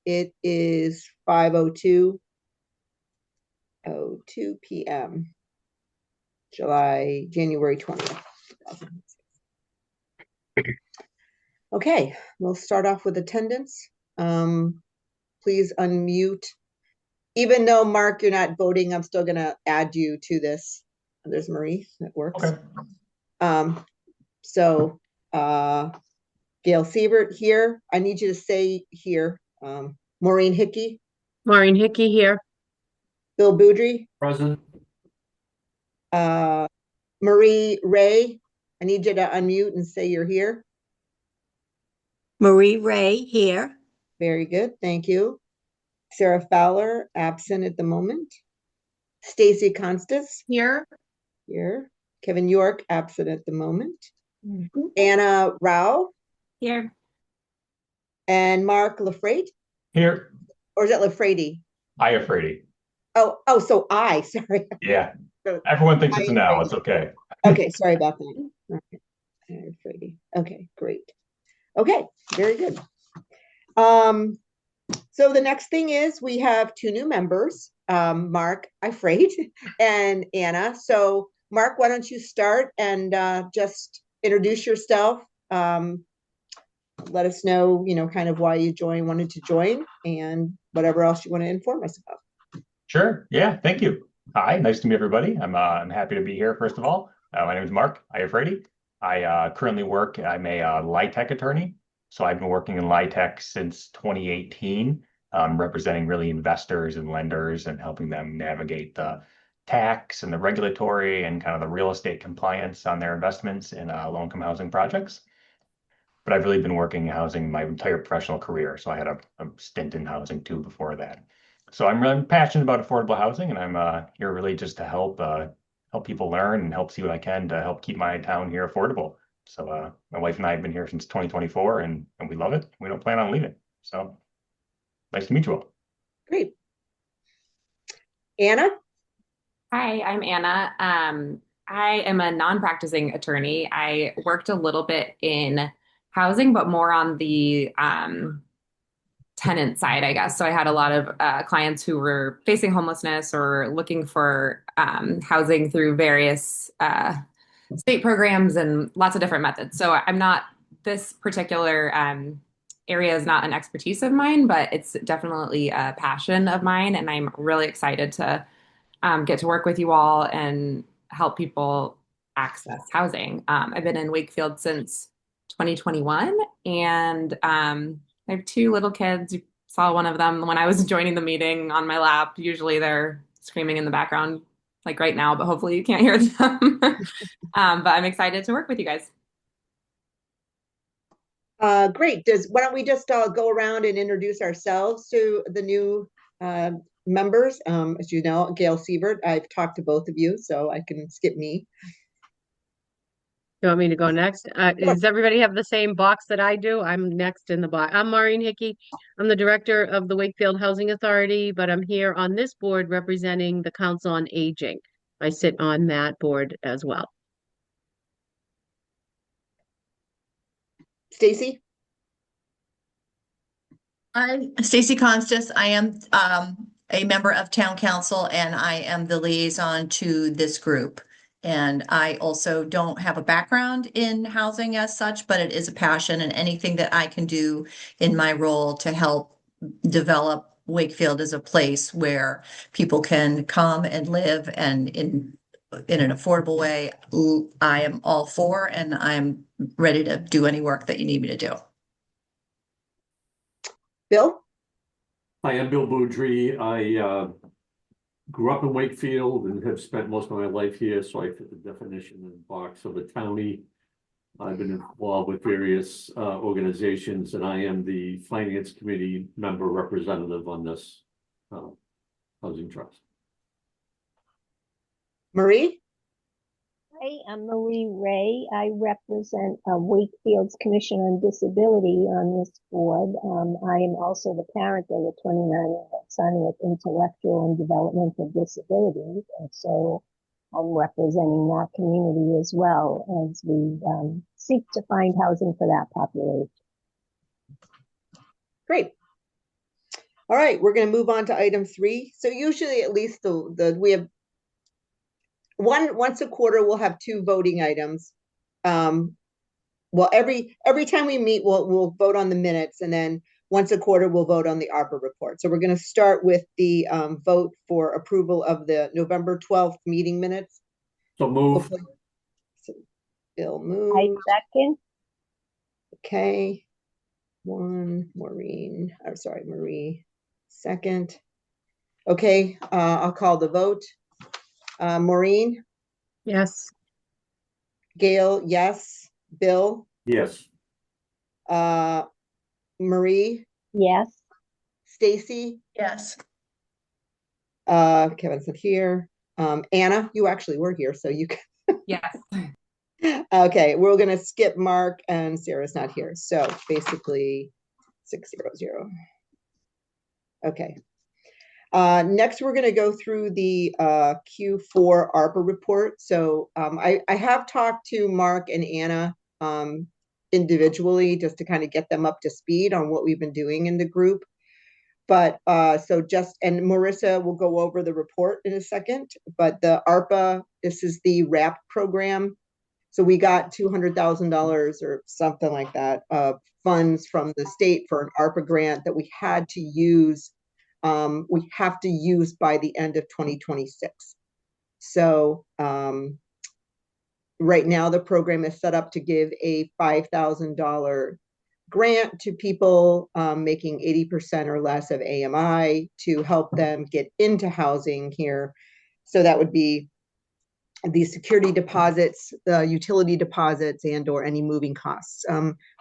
It is 5:02 p.m. January 20th. Okay, we'll start off with attendance. Please unmute. Even though, Mark, you're not voting, I'm still going to add you to this. There's Marie, that works. Okay. So, Gail Siebert here. I need you to say here. Maureen Hickey. Maureen Hickey here. Bill Boudry. Present. Marie Ray. I need you to unmute and say you're here. Marie Ray here. Very good. Thank you. Sarah Fowler, absent at the moment. Stacy Constance. Here. Here. Kevin York, absent at the moment. Anna Rao. Here. And Mark Lafrate. Here. Or is that Lafrate? Iafrate. Oh, so sorry. Yeah. Everyone thinks it's an L. It's okay. Okay, sorry about that. Okay. Iafrate. Okay, great. Okay, very good. So the next thing is we have two new members, Mark Iafrate and Anna. So Mark, why don't you start and just introduce yourself. Let us know, kind of why you wanted to join and whatever else you want to inform us about. Sure. Yeah. Thank you. Hi. Nice to meet everybody. I'm happy to be here. First of all, my name is Mark Iafrate. I currently work. I'm a LIHTC attorney. So I've been working in LIHTC since 2018, representing really investors and lenders and helping them navigate the tax and the regulatory and kind of the real estate compliance on their investments in low-income housing projects. But I've really been working in housing my entire professional career. So I had a stint in housing too before that. So I'm really passionate about affordable housing, and I'm here really just to help people learn and help see what I can to help keep my town here affordable. So my wife and I have been here since 2024, and we love it. We don't plan on leaving. So nice to meet you all. Great. Anna? Hi, I'm Anna. I am a non-practicing attorney. I worked a little bit in housing, but more on the tenant side, I guess. So I had a lot of clients who were facing homelessness or looking for housing through various state programs and lots of different methods. So this particular area is not an expertise of mine, but it's definitely a passion of mine. And I'm really excited to get to work with you all and help people access housing. I've been in Wakefield since 2021, and I have two little kids. You saw one of them when I was joining the meeting on my lap. Usually they're screaming in the background, like right now, but hopefully you can't hear them. But I'm excited to work with you guys. Great. Why don't we just go around and introduce ourselves to the new members. As you know, Gail Siebert, I've talked to both of you, so I can skip me. You want me to go next? Does everybody have the same box that I do? I'm next in the box. I'm Maureen Hickey. I'm the director of the Wakefield Housing Authority, but I'm here on this board representing the Council on Aging. I sit on that board as well. Stacy? I'm Stacy Constance. I am a member of Town Council, and I am the liaison to this group. And I also don't have a background in housing as such, but it is a passion, and anything that I can do in my role to help develop Wakefield as a place where people can come and live and in an affordable way, I am all for, and I'm ready to do any work that you need me to do. Bill? Hi, I'm Bill Boudry. I grew up in Wakefield and have spent most of my life here, so I fit the definition in the box of a townie. I've been involved with various organizations, and I am the Finance Committee member representative on this housing trust. Marie? Hi, I'm Marie Ray. I represent Wakefield's Commission on Disability on this board. I am also the parent of a 29-year-old son with intellectual and developmental disabilities, and so I'm representing that community as well as we seek to find housing for that population. Great. All right, we're going to move on to item 3. So usually at least we have once a quarter we'll have 2 voting items. Well, every time we meet, we'll vote on the minutes, and then once a quarter we'll vote on the ARPA report. So we're going to start with the vote for approval of the November 12th meeting minutes. So move. So Bill I moved. second. Okay. Marie second. Okay, I'll call the vote. Maureen, Yes. Gail, yes. Bill, Yes. Marie, Yes. Stacy, Yes. Kevin's not here. Anna, you actually were here, so you can. Yes. Okay, we're gonna skip Mark, and Sarah's not here, so basically 600. Okay. Next, we're gonna go through the Q4 ARPA report. So I have talked to Mark and Anna individually just to kind of get them up to speed on what we've been doing in the group. But and Marissa will go over the report in a second, but the ARPA, this is the WRAP program. So we got $200,000 or something like that of funds from the state for an ARPA grant that we had to use. We have to use by the end of 2026. So right now the program is set up to give a $5,000 grant to people making 80% or less of AMI to help them get into housing here. So that would be the security deposits, the utility deposits, and or any moving costs.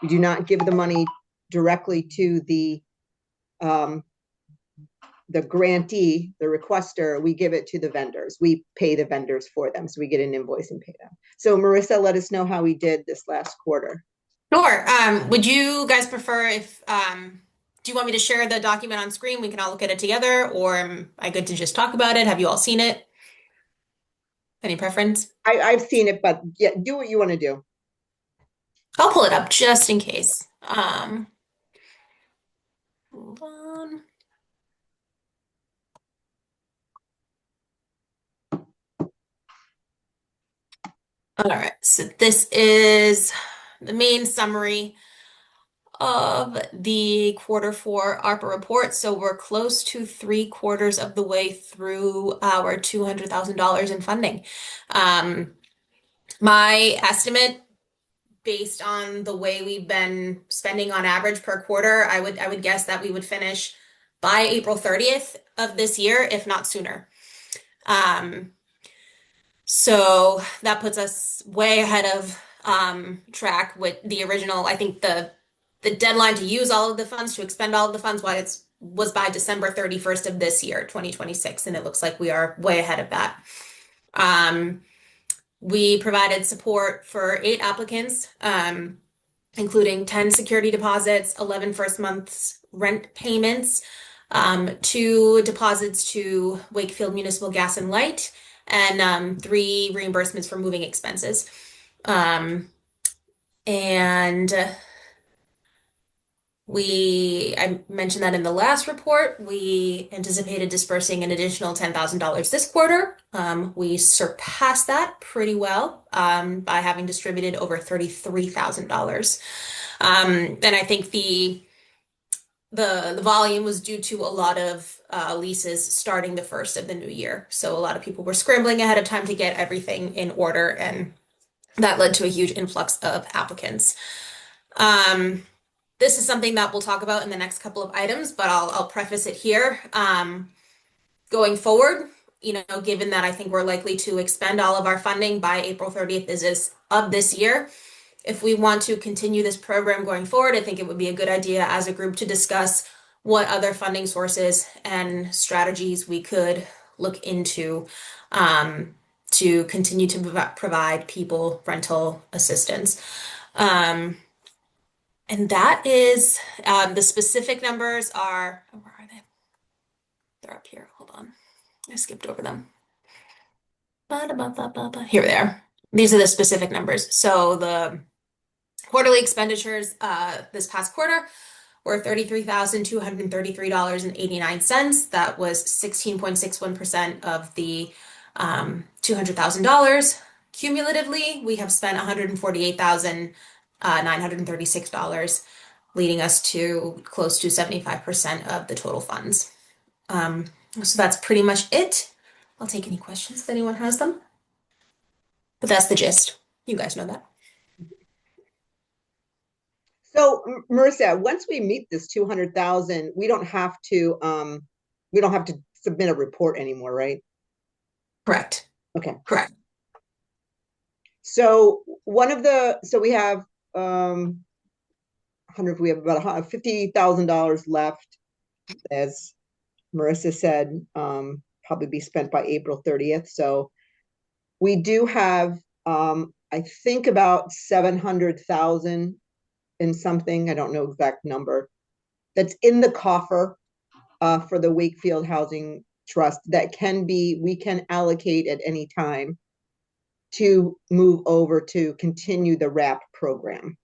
We do not give the money directly to the grantee, the requester. We give it to the vendors. We pay the vendors for them. So we get an invoice and pay them. So Marissa, let us know how we did this last quarter. Sure. Would you guys prefer do you want me to share the document on screen? We can all look at it together, or am I good to just talk about it? Have you all seen it? Any preference? I've seen it, but yeah, do what you want to do. I'll pull it up just in case. Hold on. All right, so this is the main summary of the Q4 ARPA report. So we're close to 3/4 of the way through our $200,000 in funding. My estimate, based on the way we've been spending on average per quarter, I would guess that we would finish by April 30th of this year, if not sooner. So that puts us way ahead of track with the original. I think the deadline to use all of the funds, to expend all of the funds, was by December 31st of this year, 2026, and it looks like we are way ahead of that. We provided support for 8 applicants, including 10 security deposits, 11 first month's rent payments, 2 deposits to Wakefield Municipal Gas and Light, and 3 reimbursements for moving expenses. And I mentioned that in the last report, we anticipated dispersing an additional $10,000 this quarter. We surpassed that pretty well by having distributed over $33,000. And I think the volume was due to a lot of leases starting the first of the new year. So a lot of people were scrambling ahead of time to get everything in order, and that led to a huge influx of applicants. This is something that we'll talk about in the next couple of items, but I'll preface it here. Going forward, given that I think we're likely to expend all of our funding by April 30th of this year, if we want to continue this program going forward, I think it would be a good idea as a group to discuss what other funding sources and strategies we could look into to continue to provide people rental assistance. And that is, the specific numbers are, where are they? They're up here. Hold on. I skipped over them. Here they are. These are the specific numbers. So the quarterly expenditures this past quarter or $33,233.89. That was 16.61% of the $200,000. Cumulatively, we have spent $148,936, leading us to close to 75% of the total funds. So that's pretty much it. I'll take any questions if anyone has them. But that's the gist. You guys know that. So Marissa, once we meet this 200,000, we don't have to submit a report anymore, right? Correct. Okay. Correct. So we have 100, we have about $50,000 left, as Marissa said, probably be spent by April 30th. So we do have, I think about 700,000 in something, I don't know exact number, that's in the coffer for the Wakefield Housing Trust that we can allocate at any time to move over to continue the WRAP program.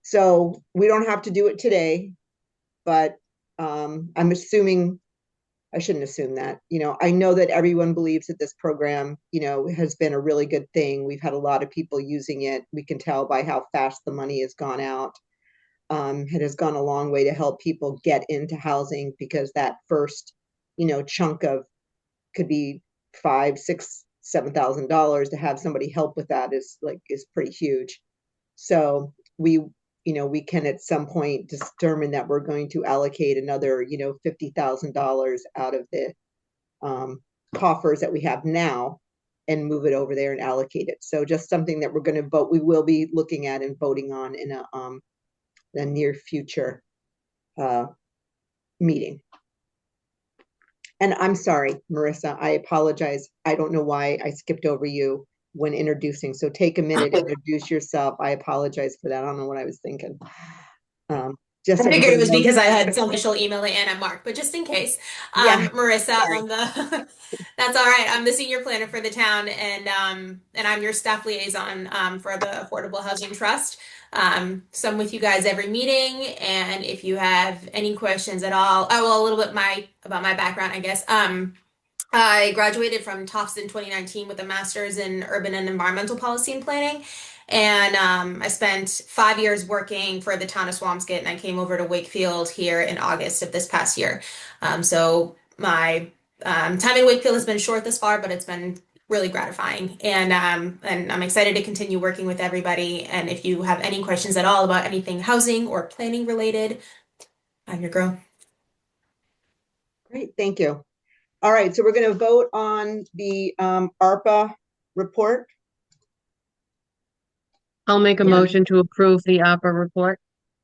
So we don't have to do it today, but I'm assuming, I shouldn't assume that, I know that everyone believes that this program, has been a really good thing. We've had a lot of people using it. We can tell by how fast the money has gone out. It has gone a long way to help people get into housing, because that first, chunk of could be $5,000, $6,000, $7,000 to have somebody help with that is pretty huge. So we can at some point determine that we're going to allocate another, $50,000 out of the coffers that we have now and move it over there and allocate it. So just something that we're going to vote. We will be looking at and voting on in a near future meeting. And I'm sorry, Marissa, I apologize. I don't know why I skipped over you when introducing. So take a minute, introduce yourself. I apologize for that. I don't know what I was thinking. Just I figured it was because I had some initial email and Mark, but just in case. Yeah, Marissa, that's all right. I'm the senior planner for the town, and I'm your staff liaison for the Affordable Housing Trust. So I'm with you guys every meeting, and if you have any questions at all, a little bit about my background, I guess. I graduated from Tufts in 2019 with a master's in urban and environmental policy and planning. And I spent 5 years working for the town of Swampscott, and I came over to Wakefield here in August of this past year. So my time in Wakefield has been short this far, but it's been really gratifying. And I'm excited to continue working with everybody. And if you have any questions at all about anything housing or planning related, I'm your girl. Great, thank you. All right, so we're going to vote on the ARPA report. I'll make a motion to approve the ARPA report.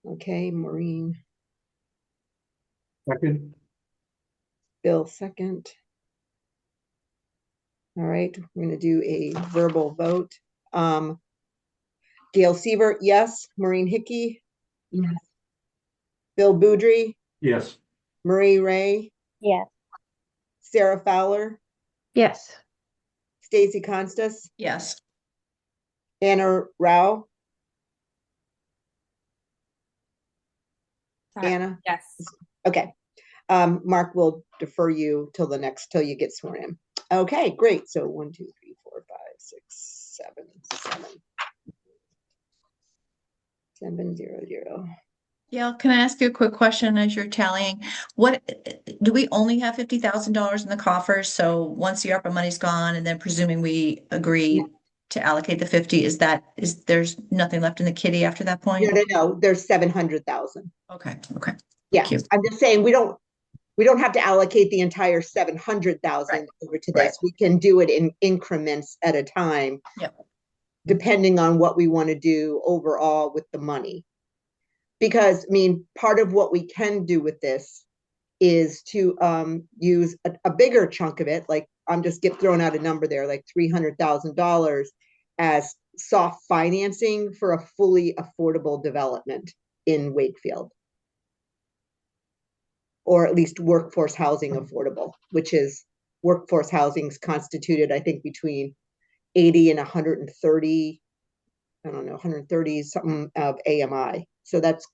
Okay, Maureen. Second. Bill, second. All right, we're going to do a verbal vote. Gail Sievert, yes. Maureen Hickey? Yes. Bill Boudry? Yes. Marie Ray? Yes. Sarah Fowler? Yes. Stacy Constas? Yes. Anna Rao? Sorry. Anna? Yes. Okay. Mark will defer you till you get sworn in. Okay, great. So 1, 2, 3, 4, 5, 6, 7, 0. Yeah, can I ask you a quick question as you're tallying? What do we only have $50,000 in the coffers? So once the ARPA money's gone, and then presuming we agree to allocate the 50, there's nothing left in the kitty after that point? No, there's 700,000. Okay. Yeah, Thank you. I'm just saying we don't have to allocate the entire 700,000 over to this. Right. We can do it in increments at a time. Yep. Depending on what we want to do overall with the money. Because part of what we can do with this is to use a bigger chunk of it, like I'm just throwing out a number there, like $300,000 as soft financing for a fully affordable development in Wakefield. Or at least workforce housing affordable, which is workforce housing's constituted, I think, between 80 and 130, I don't know, 130 something of AMI. So that's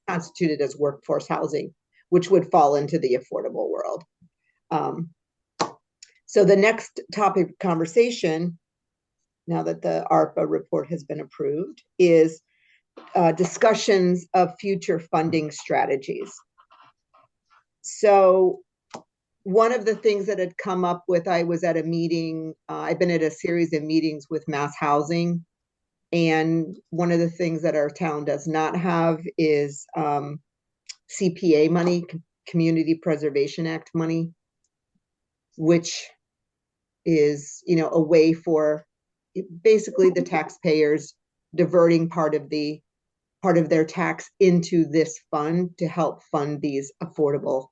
constituted as workforce housing, which would fall into the affordable world. So the next topic of conversation, now that the ARPA report has been approved, is discussions of future funding strategies. So one of the things that had come up with, I was at a meeting, I've been at a series of meetings with Mass Housing, and one of the things that our town does not have is CPA money, Community Preservation Act money, which is, you know, a way for basically the taxpayers diverting part of their tax into this fund to help fund these affordable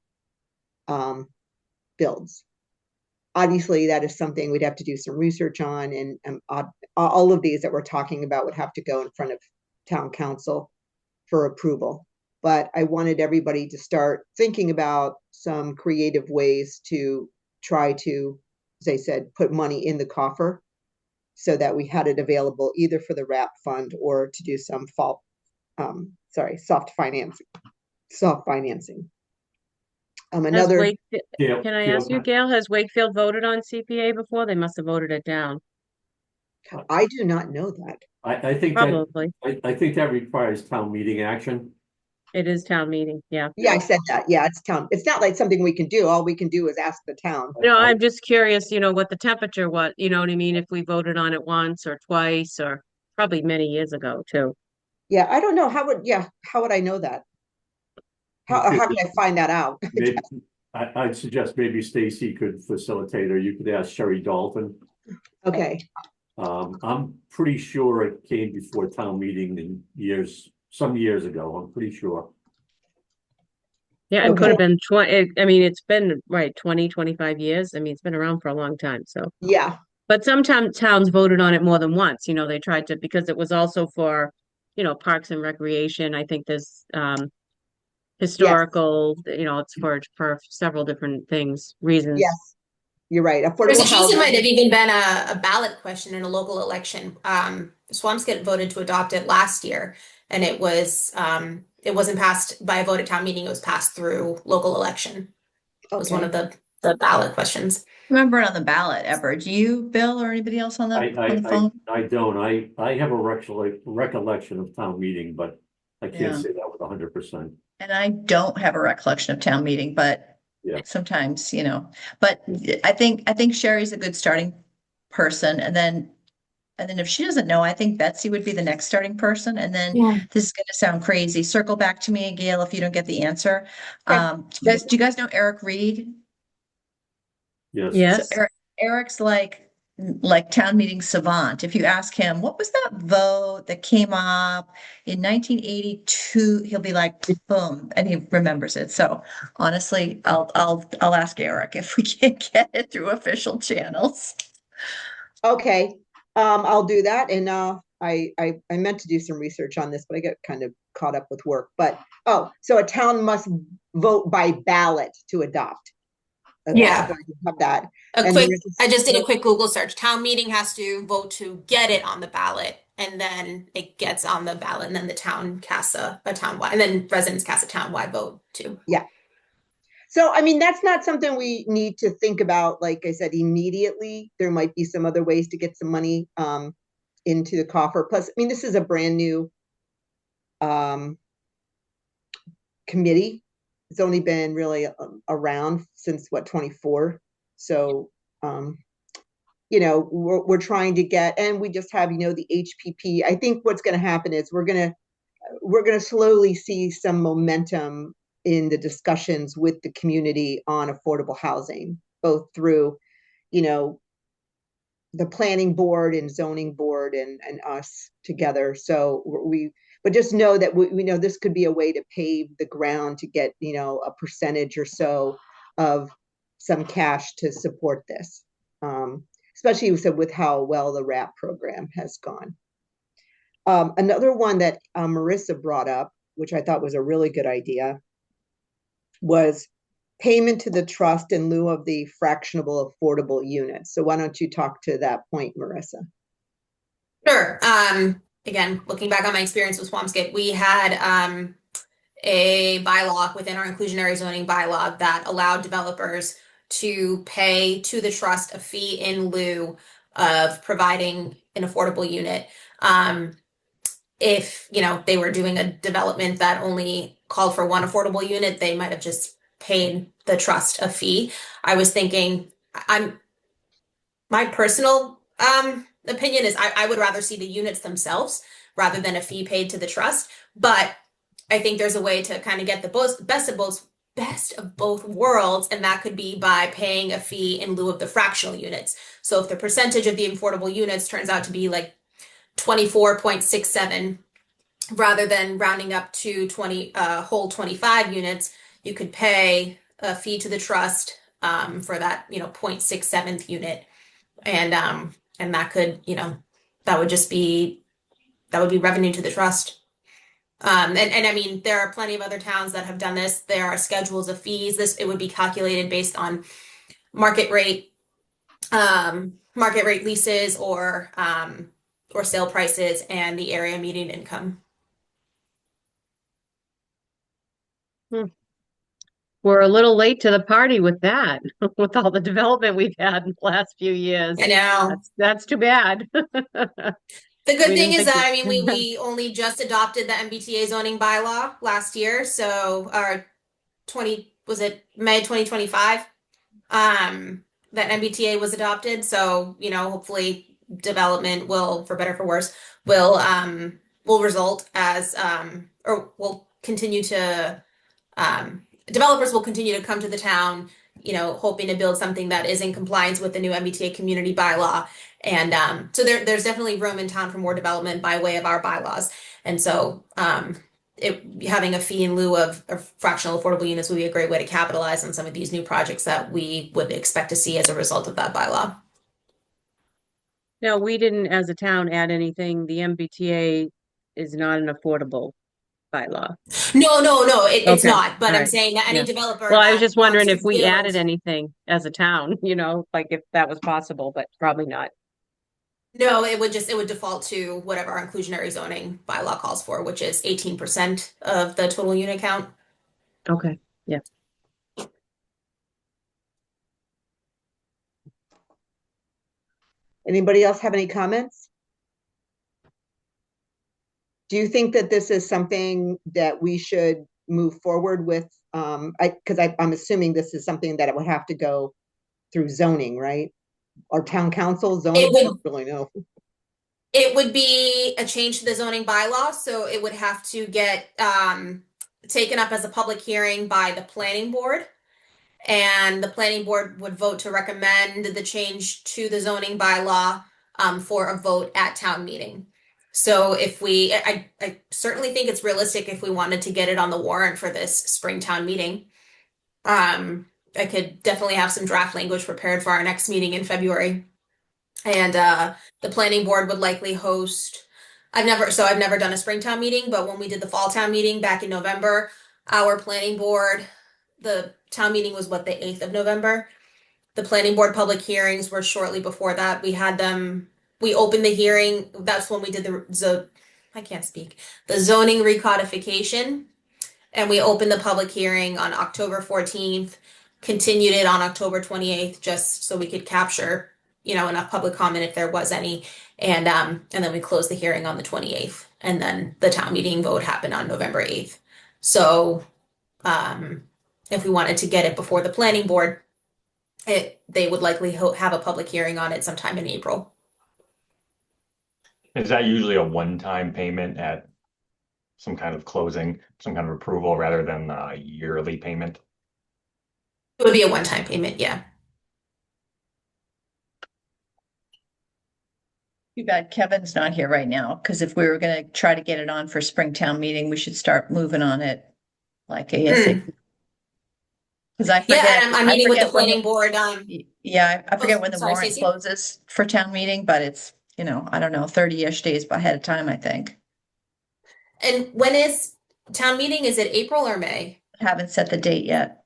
builds. Obviously, that is something we'd have to do some research on, and all of these that we're talking about would have to go in front of town council for approval. But I wanted everybody to start thinking about some creative ways to try to, as I said, put money in the coffer so that we had it available either for the RAP fund or to do some soft financing. Another. Gail, Can I ask you, Gail, has Wakefield voted on CPA before? They must have voted it down. I do not know that. I think Probably. I think that requires town meeting action. It is town meeting, yeah. Yeah, I said that. Yeah, it's town. It's not like something we can do. All we can do is ask the town. No, I'm just curious, you know, what the temperature was, you know what I mean? If we voted on it once or twice, or probably many years ago too. Yeah, I don't know. How would I know that? How could I find that out? Maybe, I'd suggest maybe Stacy could facilitate, or you could ask Sherry Dalton. Okay. I'm pretty sure it came before town meeting some years ago. I'm pretty sure. Yeah, it could Okay. have been 20, I mean, it's been, right, 20, 25 years. I mean, it's been around for a long time, so. Yeah. But sometimes towns voted on it more than once, you know, they tried to, because it was also for, you know, parks and recreation. I think there's historical, you know, it's for several different things, reasons. Yes. You're right. There's a Affordable chance it housing. might have even been a ballot question in a local election. Swampscott voted to adopt it last year, and it wasn't passed by a vote at town meeting. It was passed through local election. It was one of the ballot questions. Remember it on the ballot ever. Do you, Bill, or anybody else on the phone? I don't. I have a recollection of town meeting, but I can't say that with 100%. And I don't have a recollection of town meeting, but Yeah. sometimes, you know, but I think Sherry's a good starting person. And then if she doesn't know, I think Betsy would be the next starting person. And then this is going to sound crazy. Circle back to me, Gail, if you don't get the answer. Do you guys know Eric Reed? Yes. Yes. So Eric's like town meeting savant. If you ask him, what was that vote that came up in 1982? He'll be like, boom, and he remembers it. So honestly, I'll ask Eric if we can't get it through official channels. Okay. I'll do that. And I meant to do some research on this, but I got kind of caught up with work. But so a town must vote by ballot to adopt. Yeah. Have that. I just did a quick Google search. Town meeting has to vote to get it on the ballot, and then it gets on the ballot, and then the town casts a townwide, and then residents cast a townwide vote too. Yeah. So, I mean, that's not something we need to think about, like I said, immediately. There might be some other ways to get some money into the coffer. Plus, I mean, this is a brand new committee. It's only been really around since 24. So, you know, we're trying to get, and we just have, you know, the HPP. I think what's going to happen is we're going to slowly see some momentum in the discussions with the community on affordable housing, both through, you know, the planning board and zoning board and us together. So but just know that we know this could be a way to pave the ground to get, you know, a percentage or so of some cash to support this, especially with how well the RAP program has gone. Another one that Marissa brought up, which I thought was a really good idea, was payment to the trust in lieu of the fractionable affordable units. So why don't you talk to that point, Marissa? Sure. again, looking back on my experience with Swampscott, we had a bylaw within our inclusionary zoning bylaw that allowed developers to pay to the trust a fee in lieu of providing an affordable unit. If, they were doing a development that only called for one affordable unit, they might have just paid the trust a fee. I was thinking, my personal opinion is I would rather see the units themselves rather than a fee paid to the trust. But I think there's a way to kind of get the best of both worlds, and that could be by paying a fee in lieu of the fractional units. So if the percentage of the affordable units turns out to be like 24.67, rather than rounding up to 20 whole 25 units, you could pay a fee to the trust for that 0.67th unit, and that could that would just be revenue to the trust. And I mean, there are plenty of other towns that have done this. There are schedules of fees. It would be calculated based on market rate leases or sale prices and the area median income. We're a little late to the party with that, with all the development we've had in the last few years. I know. That's too bad. The good We thing didn't is think that, I mean, we only just adopted the MBTA zoning bylaw last year. So our was it May 2025? That MBTA was adopted. So, hopefully development will, for better or for worse, will result as, or will continue to, developers will continue to come to the town, hoping to build something that is in compliance with the new MBTA community bylaw. And so there's definitely room in town for more development by way of our bylaws. And so having a fee in lieu of fractional affordable units would be a great way to capitalize on some of these new projects that we would expect to see as a result of that bylaw. No, we didn't, as a town, add anything. The MBTA is not an affordable bylaw. No, it's Okay, not. But all I'm right. saying that any Yeah. developer Well, I was that just wants wondering to if we build, added anything as a town, like if that was possible, but probably not. no, it would default to whatever our inclusionary zoning bylaw calls for, which is 18% of the total unit count. Okay, yeah. Anybody else have any comments? Do you think that this is something that we should move forward with? Because I'm assuming this is something that it would have to go through zoning, right? Or town council zoning? I don't really know. It would be a change to the zoning bylaw, so it would have to get taken up as a public hearing by the planning board. And the planning board would vote to recommend the change to the zoning bylaw for a vote at town meeting. So I certainly think it's realistic if we wanted to get it on the warrant for this spring town meeting. I could definitely have some draft language prepared for our next meeting in February. And the planning board would likely host. I've never done a spring town meeting, but when we did the fall town meeting back in November, our planning board, the town meeting was the 8th of November. The planning board public hearings were shortly before that. We opened the hearing. That's when we did the zoning recodification. And we opened the public hearing on October 14th, continued it on October 28th, just so we could capture, enough public comment if there was any. And then we closed the hearing on the 28th. And then the town meeting vote happened on November 8th. So if we wanted to get it before the planning board, they would likely have a public hearing on it sometime in April. Is that usually a one-time payment at some kind of closing, some kind of approval rather than a yearly payment? It would be a one-time payment, yeah. Too bad Kevin's not here right now, because if we were going to try to get it on for Springtown meeting, we should start moving on it like ASAP. Because I forget. Yeah, and I'm meeting with the forget when planning board. Yeah, I forget when the sorry, warrant Stacey? closes for town meeting, but it's, I don't know, 30-ish days ahead of time, I think. And when is town meeting? Is it April or May? Haven't set the date yet.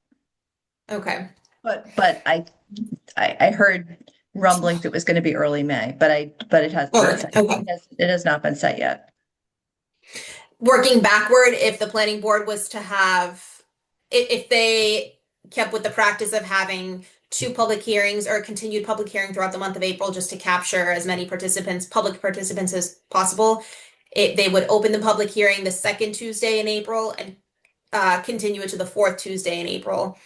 Okay. But I heard rumblings it was going to be early May, but it has Oh, not set. okay. It has not been set yet. Working backward, if the planning board was to have, if they kept with the practice of having two public hearings or a continued public hearing throughout the month of April, just to capture as many participants, public participants as possible, they would open the public hearing the second Tuesday in April and continue it to the fourth Tuesday in April.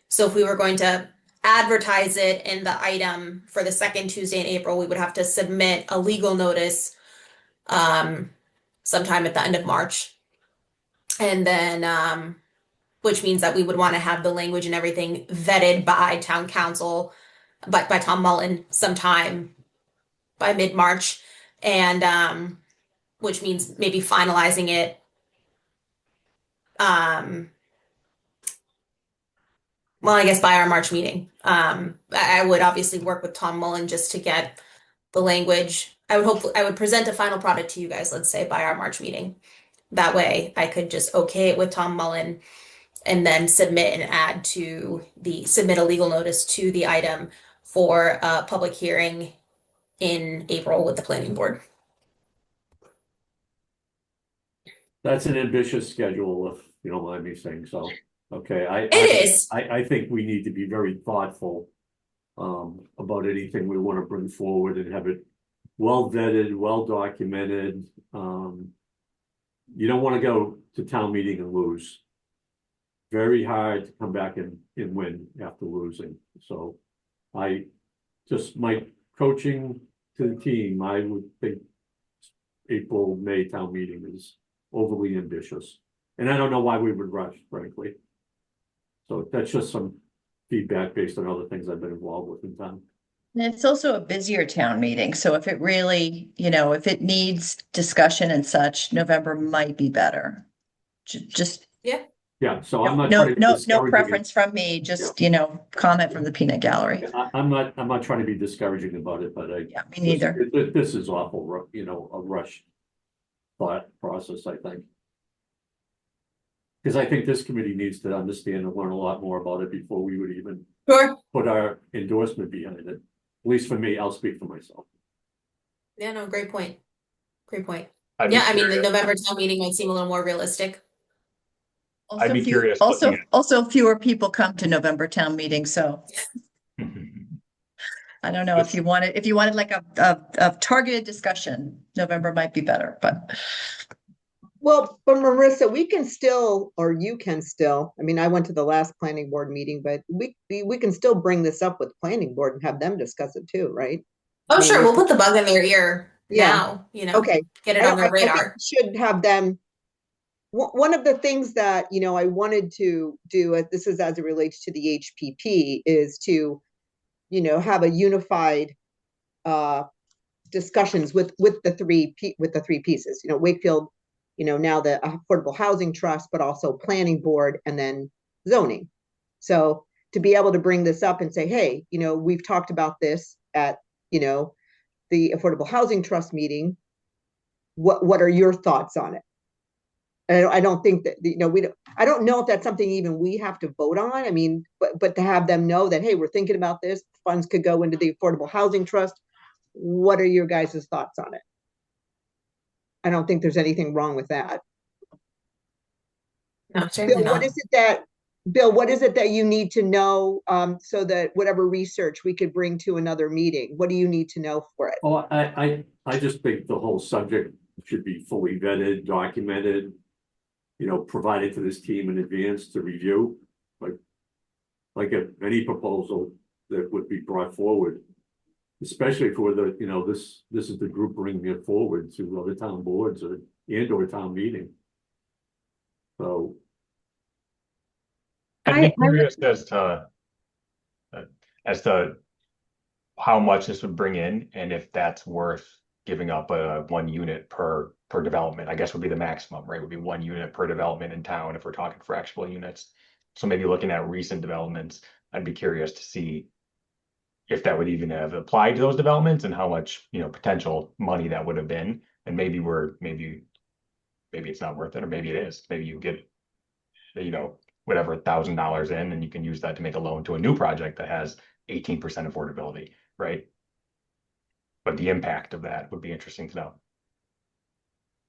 So if we were going to advertise it in the item for the second Tuesday in April, we would have to submit a legal notice sometime at the end of March. And then, which means that we would want to have the language and everything vetted by town council, by Tom Mullen sometime by mid-March. And which means maybe finalizing it well, I guess by our March meeting. I would obviously work with Tom Mullen just to get the language. I would present a final product to you guys, let's say by our March meeting. That way I could just okay it with Tom Mullen and then submit a legal notice to the item for a public hearing in April with the planning board. That's an ambitious schedule, if you don't mind me saying so. Okay, It is. I think we need to be very thoughtful about anything we want to bring forward and have it well vetted, well documented. You don't want to go to town meeting and lose. Very hard to come back and win after losing. So my coaching to the team, I would think April, May town meeting is overly ambitious. And I don't know why we would rush, frankly. So that's just some feedback based on other things I've been involved with in town. And it's also a busier town meeting. So if it really, if it needs discussion and such, November might be better. Just Yeah, so I'm not no, trying to no discourage preference from me, just, comment from the peanut gallery. I'm not trying to be discouraging about it, but Yeah, me neither. This is awful, a rush thought process, I think. Because I think this committee needs to understand and learn a lot more about it before we would even put our endorsement behind it. At least for me, I'll speak for myself. Yeah, no, great point. Great point. I'd be Yeah, I mean, the curious. November town meeting might seem a little more realistic. I'd be curious looking Also fewer people come to November town meeting, so I don't know if you wanted like a targeted discussion, November might be better, but. Well, but Marissa, we can still, or you can still, I mean, I went to the last planning board meeting, but we can still bring this up with planning board and have them discuss it too, right? Oh, I mean, sure. We'll put the bug in their ear now, Okay. get it on their I think radar. we should have them. One of the things that, I wanted to do, this is as it relates to the HPP, is to, have a unified discussions with the three pieces, Wakefield, now the Affordable Housing Trust, but also planning board and then zoning. So to be able to bring this up and say, hey, we've talked about this at, the Affordable Housing Trust meeting. What are your thoughts on it? And I don't think that, I don't know if that's something even we have to vote on. I mean, but to have them know that, hey, we're thinking about this, funds could go into the Affordable Housing Trust. What are your guys' thoughts on it? I don't think there's anything wrong with that. No, certainly Bill, not. what is it that you need to know so that whatever research we could bring to another meeting? What do you need to know for it? Oh, I just think the whole subject should be fully vetted, documented, provided to this team in advance to review. Like any proposal that would be brought forward, especially for the, this is the group bringing it forward to other town boards or town meeting. So I'd be curious as to how much this would bring in and if that's worth giving up a 1 unit per development. I guess would be the maximum, right? Would be 1 unit per development in town if we're talking fractional units. So maybe looking at recent developments, I'd be curious to see if that would even have applied to those developments and how much, potential money that would have been. And maybe it's not worth it, or maybe it is. Maybe you get, whatever $1,000 in, and you can use that to make a loan to a new project that has 18% affordability. right? But the impact of that would be interesting to know.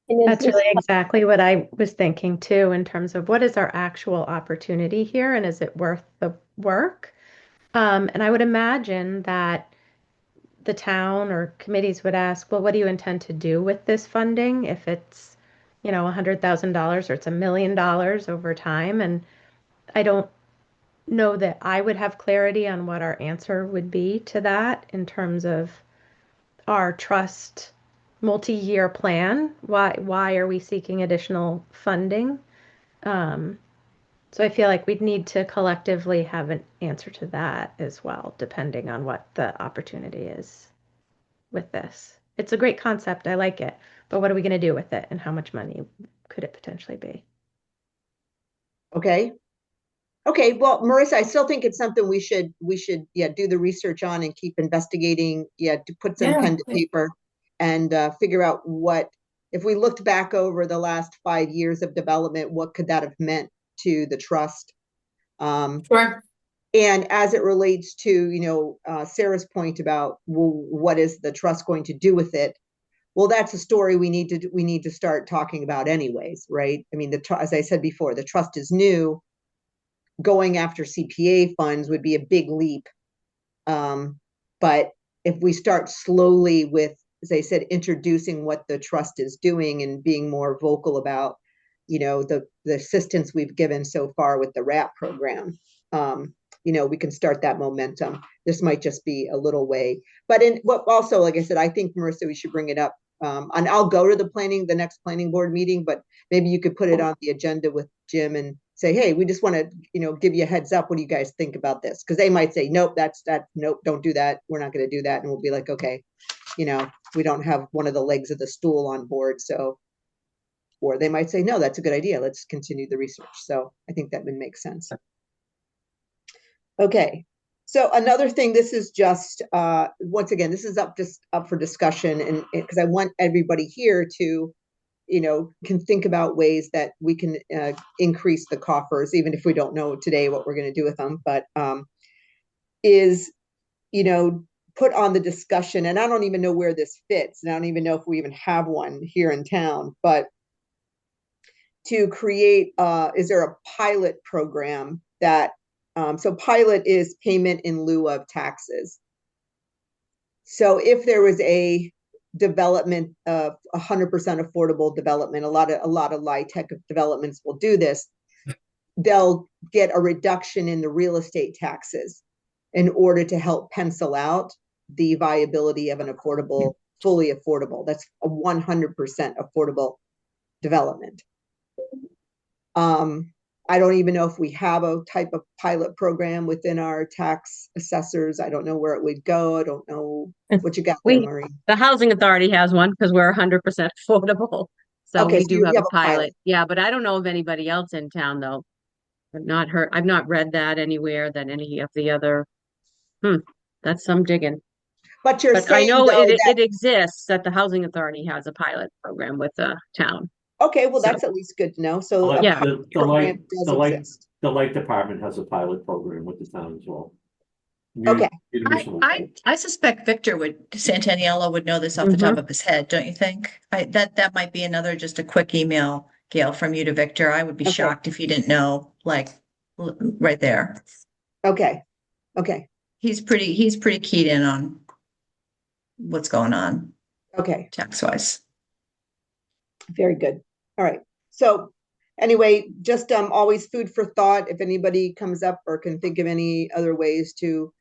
And is That's this, really exactly what I was thinking too, in terms of what is our actual opportunity here and is it worth the work? And I would imagine that the town or committees would ask, well, what do you intend to do with this funding? If it's, $100,000 or it's $1 million over time. And I don't know that I would have clarity on what our answer would be to that in terms of our trust multi-year plan. Why are we seeking additional funding? Um, so I feel like we'd need to collectively have an answer to that as well, depending on what the opportunity is with this. It's a great concept. I like it. But what are we going to do with it and how much money could it potentially be? Okay. Okay, well, Marissa, I still think it's something we should do the research on and keep investigating, to put some Yeah. pen to paper and figure out what, if we looked back over the last 5 years of development, what could that have meant to the trust? Sure. And as it relates to, Sarah's point about, well, what is the trust going to do with it? Well, that's a story we need to start talking about anyways, right? I mean, as I said before, the trust is new. Going after CPA funds would be a big leap. But if we start slowly with, as I said, introducing what the trust is doing and being more vocal about, the assistance we've given so far with the RAP program, we can start that momentum. This might just be a little way, but also, like I said, I think, Marissa, we should bring it up. And I'll go to the next planning board meeting, but maybe you could put it on the agenda with Jim and say, hey, we just want to, give you a heads up. What do you guys think about this? Because they might say, nope, nope, don't do that. We're not going to do that. And we'll be like, okay, we don't have one of the legs of the stool on board. So, or they might say, no, that's a good idea. Let's continue the research. So I think that would make sense. Okay. So another thing, this is just, once again, this is up for discussion, and because I want everybody here to, can think about ways that we can increase the coffers, even if we don't know today what we're going to do with them, but is, put on the discussion, and I don't even know where this fits, and I don't even know if we even have one here in town, but to create, is there a pilot program that, so pilot is payment in lieu of taxes. So if there was a development of 100% affordable development, a lot of LIHTC developments will do this. They'll get a reduction in the real estate taxes in order to help pencil out the viability of an fully affordable. That's a 100% affordable development. I don't even know if we have a type of pilot program within our tax assessors. I don't know where it would go. I don't know what you got there, Marie. The housing authority has one because we're 100% affordable. So Okay, we so do you have a have a pilot. pilot. Yeah, but I don't know of anybody else in town though. I've not read that anywhere than any of the other. That's some digging. But you're But I saying, know though, it that, exists, that the housing authority has a pilot program with the town. okay, well, So- that's at least good to know. So a Like, Yeah. pilot program does exist. The light department has a pilot program with the town as well. Okay. I suspect Victor Santaniello would know this off the top of his head, don't you think? That might be another, just a quick email, Gail, from you to Victor. I would be Okay. shocked if you didn't know, like, right there. Okay. He's pretty keyed in on what's going on Okay. tax wise. Very good. All right. So anyway, just always food for thought. If anybody comes up or can think of any other ways to,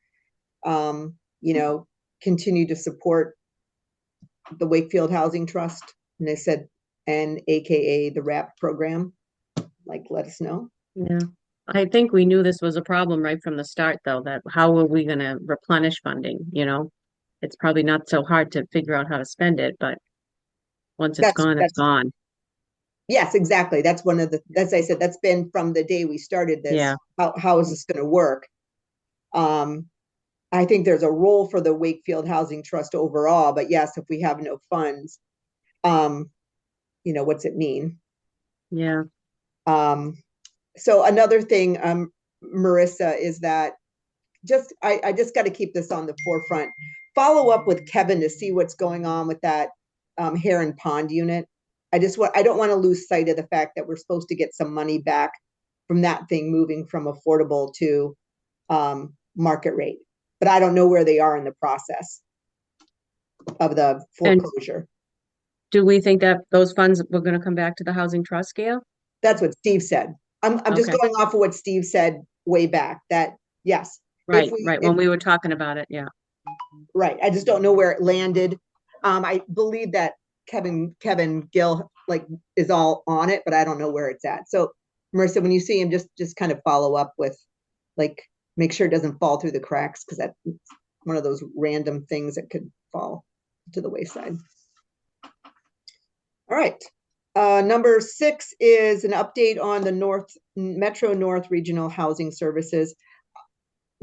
continue to support the Wakefield Housing Trust, and they said, and AKA the RAP program, like, let us know. Yeah. I think we knew this was a problem right from the start, though, that how were we going to replenish funding? It's probably not so hard to figure out how to spend it, but once it's gone, it's gone. Yes, exactly. That's one of the, as I said, that's been from the day we started this. Yeah. How is this going to work? I think there's a role for the Wakefield Housing Trust overall, but yes, if we have no funds, what's it mean? Yeah. So another thing, Marissa, is that I just got to keep this on the forefront. follow up with Kevin to see what's going on with that Heron Pond unit. I don't want to lose sight of the fact that we're supposed to get some money back from that thing moving from affordable to market rate. But I don't know where they are in the process of the foreclosure. Do we think that those funds were going to come back to the housing trust, Gail? That's what Steve said. I'm just Okay. going off of what Steve said way back, that yes. Right, when we were talking about it, yeah. Right. I just don't know where it landed. I believe that Kevin Gill is all on it, but I don't know where it's at. So Marissa, when you see him, just kind of follow up with, make sure it doesn't fall through the cracks, because that's one of those random things that could fall to the wayside. All right. Number 6 is an update on the Metro North Regional Housing Services.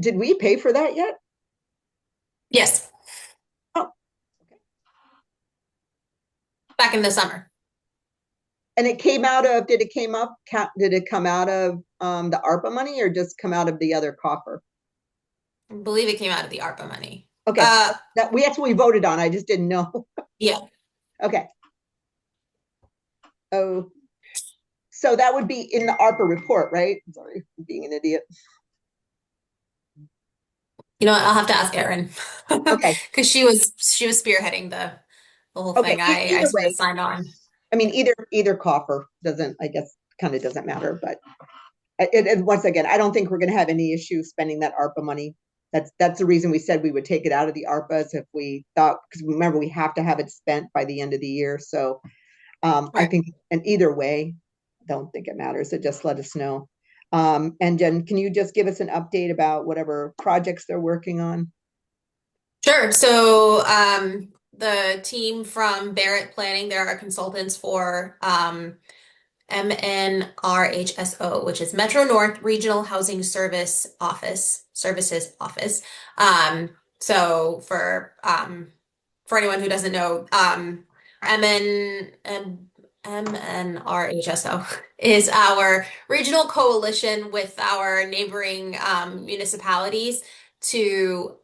Did we pay for that yet? Yes. Oh, okay. Back in the summer. And it came out of, did it come out of the ARPA money, or just come out of the other coffer? I believe it came out of the ARPA money. Okay, that's what we voted on. I just didn't know. Yeah. Okay. Oh, so that would be in the ARPA report, right? Sorry, I'm being an idiot. You know what? I'll have to ask Erin. Okay. Because she was spearheading the whole thing. I sort of signed on. I mean, either coffer doesn't, I guess, kind of doesn't matter, but once again, I don't think we're going to have any issue spending that ARPA money. That's the reason we said we would take it out of the ARPAs if we thought, because remember, we have to have it spent by the end of the year. So right. I think, and either way, don't think it matters. So just let us know. And Jen, can you just give us an update about whatever projects they're working on? Sure. So the team from Barrett Planning, there are consultants for MNRHSO, which is Metro North Regional Housing Services Office. So for anyone who doesn't know, MNRHSO is our regional coalition with our neighboring municipalities to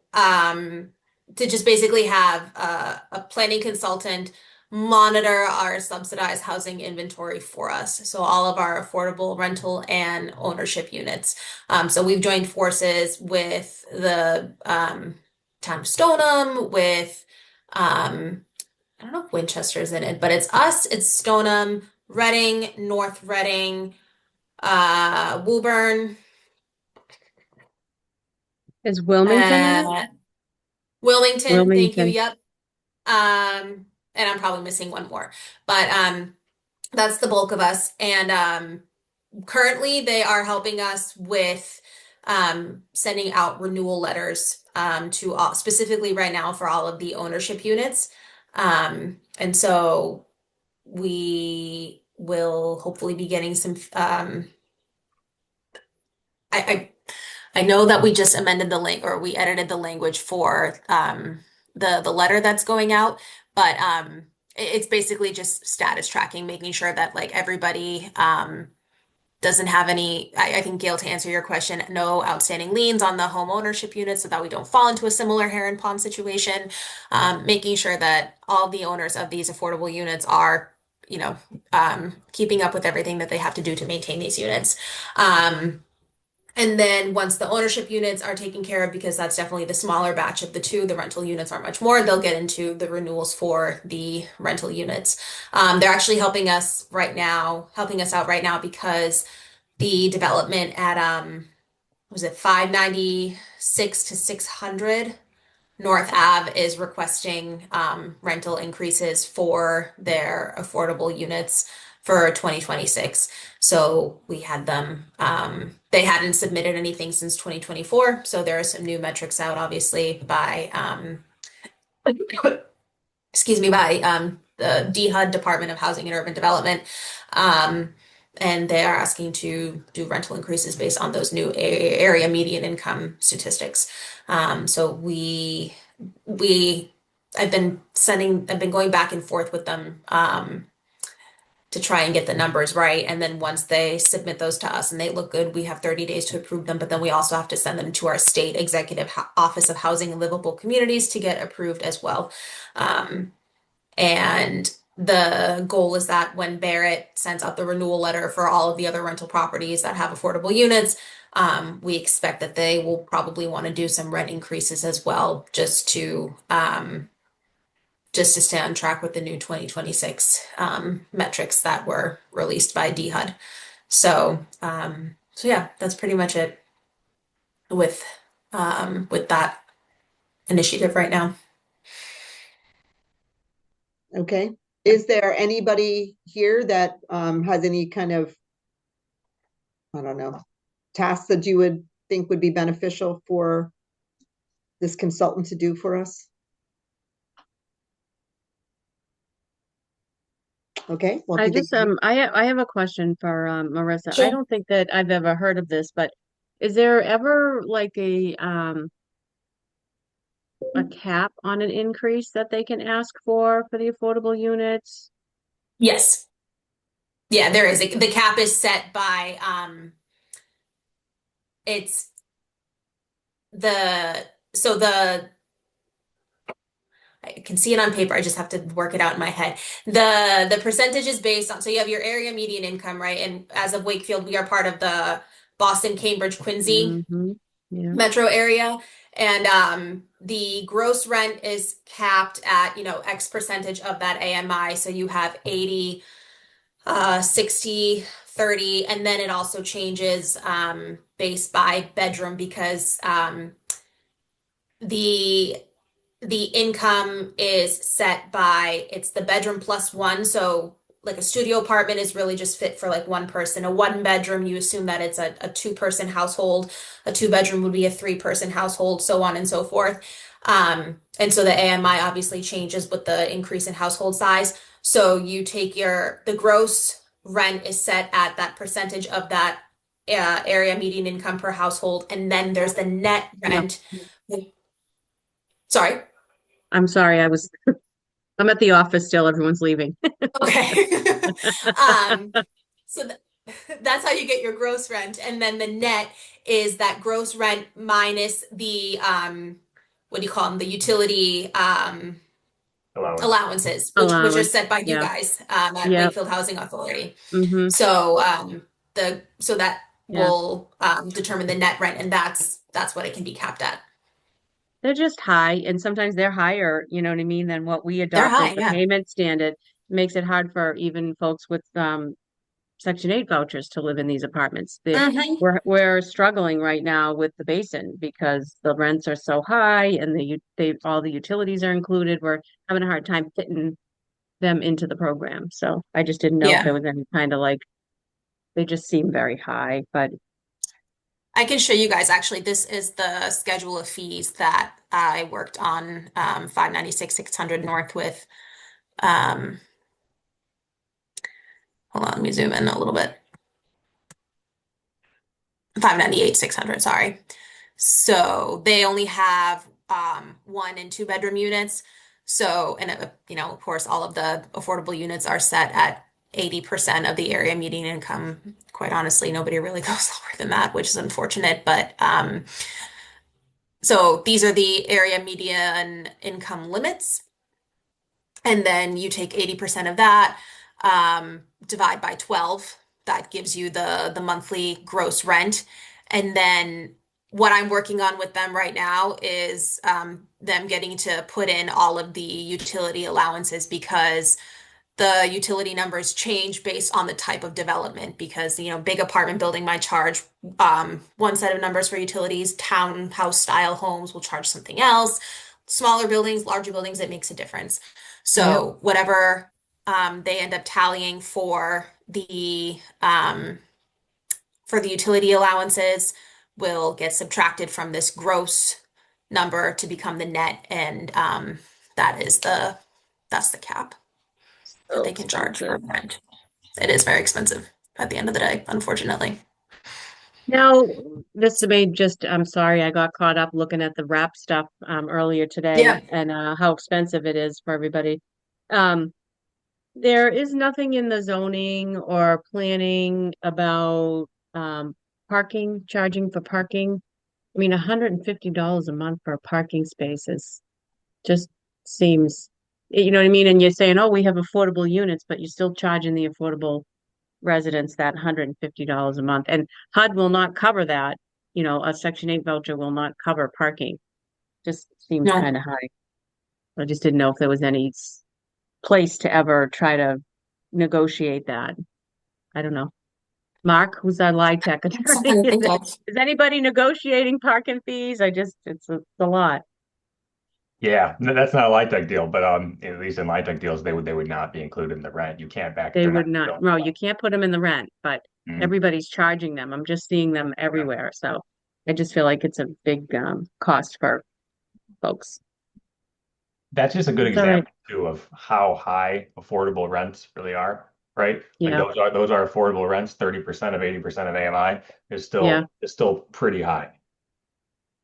just basically have a planning consultant monitor our subsidized housing inventory for us. So all of our affordable rental and ownership units. So we've joined forces with the town of Stoneham, with I don't know if Winchester's in it, but it's us, it's Stoneham, Reading, North Reading, Woburn. Is Wilmington in it? Wilmington, thank you, yep. And I'm probably missing one more, but that's the bulk of us. And currently they are helping us with sending out renewal letters to all, specifically right now for all of the ownership units. And so we will hopefully be getting some I know that we just amended we edited the language for the letter that's going out, but it's basically just status tracking, making sure that everybody doesn't have any, I think, Gail, to answer your question, no outstanding liens on the home ownership units so that we don't fall into a similar Heron Pond situation, making sure that all the owners of these affordable units are, keeping up with everything that they have to do to maintain these units. And then once the ownership units are taken care of, because that's definitely the smaller batch of the two, the rental units aren't much more, they'll get into the renewals for the rental units. They're actually helping us out right now because the development at, was it 596 to 600 North Ave is requesting rental increases for their affordable units for 2026. So we had them, they hadn't submitted anything since 2024. So there are some new metrics out, obviously, by, the DHUD, Department of Housing and Urban Development. And they are asking to do rental increases based on those new area median income statistics. So I've been going back and forth with them, to try and get the numbers right. And then once they submit those to us and they look good, we have 30 days to approve them. But then we also have to send them to our state executive office of housing and livable communities to get approved as well. And the goal is that when Barrett sends out the renewal letter for all of the other rental properties that have affordable units, we expect that they will probably want to do some rent increases as well, just to stay on track with the new 2026 metrics that were released by DHUD. So yeah, that's pretty much it with that initiative right now. Okay. Is there anybody here that has any kind of, I don't know, tasks that you would think would be beneficial for this consultant to do for us? Okay, well, I just I have a question for Marissa. I Sure. don't think that I've ever heard of this, but is there ever like a cap on an increase that they can ask for the affordable units? Yes. Yeah, there is. The cap is set by it's the so the I can see it on paper. I just have to work it out in my head. The percentage is based on, so you have your area median income, right? And as of Wakefield, we are part of the Boston, Cambridge, Quincy Mm-hmm. Yeah. metro area. And the gross rent is capped at, X percentage of that AMI. So you have 80, 60, 30, and then it also changes based by bedroom because the the income is set by it's the bedroom plus one. So like a studio apartment is really just fit for like one person. A one bedroom, you assume that it's a two-person household. A two bedroom would be a three-person household, so on and so forth. And so the AMI obviously changes with the increase in household size. So you take the gross rent is set at that percentage of that area median income per household, and then there's the net rent. Sorry. I'm sorry, I'm at the office still, everyone's leaving. Okay. So that's how you get your gross rent. And then the net is that gross rent minus the what do you call them? The utility allowances, which are Allowance. set by you Yeah. guys at Yep. Wakefield Housing Authority. Mm-hmm. So so that Yeah. will determine the net rent, and that's what it can be capped at. They're just high, and sometimes they're higher, you know what I mean, than what we They're adopt as high, the yeah. payment standard. Makes it hard for even folks with Section 8 vouchers to live in these apartments. Mhm. We're struggling right now with the basin because the rents are so high and all the utilities are included. We're having a hard time fitting them into the program. So I just didn't know if Yeah. there was any kind of like they just seem very high, but I can show you guys actually. This is the schedule of fees that I worked on 596 600 North with. Um, Hold on, let me zoom in a little bit. 598 600, sorry. So they only have one and two bedroom units. So, and of course, all of the affordable units are set at 80% of the area median income. Quite honestly, nobody really goes lower than that, which is unfortunate. But so these are the area median income limits. And then you take 80% of that, divide by 12. That gives you the monthly gross rent. And then what I'm working on with them right now is them getting to put in all of the utility allowances because the utility numbers change based on the type of development because big apartment building might charge one set of numbers for utilities. Townhouse style homes will charge something else. Smaller buildings, larger buildings, it makes a difference. So whatever they end up tallying for the utility allowances will get subtracted from this gross number to become the net, and that's the cap that they can charge for rent. It is very expensive at the end of the day, unfortunately. now this may just I'm sorry, I got caught up looking at the wrap stuff earlier today Yeah. and how expensive it is for everybody. Um There is nothing in the zoning or planning about parking, charging for parking. I mean, $150 a month for a parking space is just seems, you know what I mean? And you're saying, oh, we have affordable units, but you're still charging the affordable residents that $150 a month. And HUD will not cover that. You know, a Section 8 voucher will not cover parking. Just seems No. kind of high. I just didn't know if there was any place to ever try to negotiate that. I don't know. Mark, who's our lie tech That's attorney? something to think of. Is anybody negotiating parking fees? It's a lot. Yeah, that's not a LIHTC deal, but at least in LIHTC deals, they would not be included in the rent. You can't back They they're would not not, billing no, you you can't put them in the rent, but Mm. everybody's charging them. I'm just seeing them everywhere. So I just feel like it's a big cost for folks. That's just a good It's all right. example too of how high affordable rents really are, right? Like Yeah, those are affordable rents. 30% of 80% of AMI yeah, is still pretty high.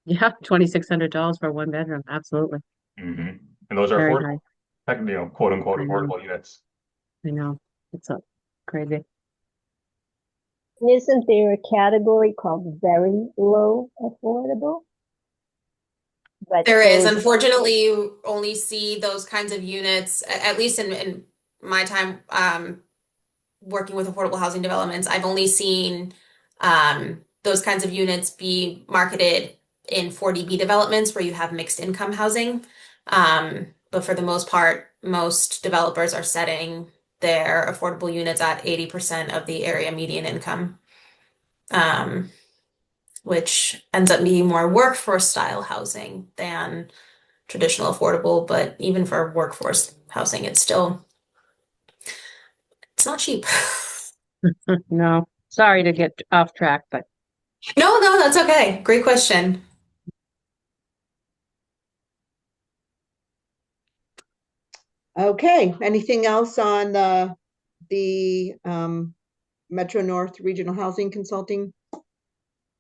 yeah. $2,600 for one bedroom. Absolutely. hmm And those are Very affordable, quote unquote high. I know. affordable units. I know. It's crazy. Isn't there a category called very low affordable? But There is. those, Unfortunately, you only see those kinds of units, at least in my time working with affordable housing developments. I've only seen those kinds of units be marketed in 40B developments where you have mixed income housing. But for the most part, most developers are setting their affordable units at 80% of the area median income, which ends up being more workforce style housing than traditional affordable. But even for workforce housing, it's not cheap. No, sorry to get off track, but No, that's okay. Great question. Okay, anything else on the Metro North Regional Housing Consulting?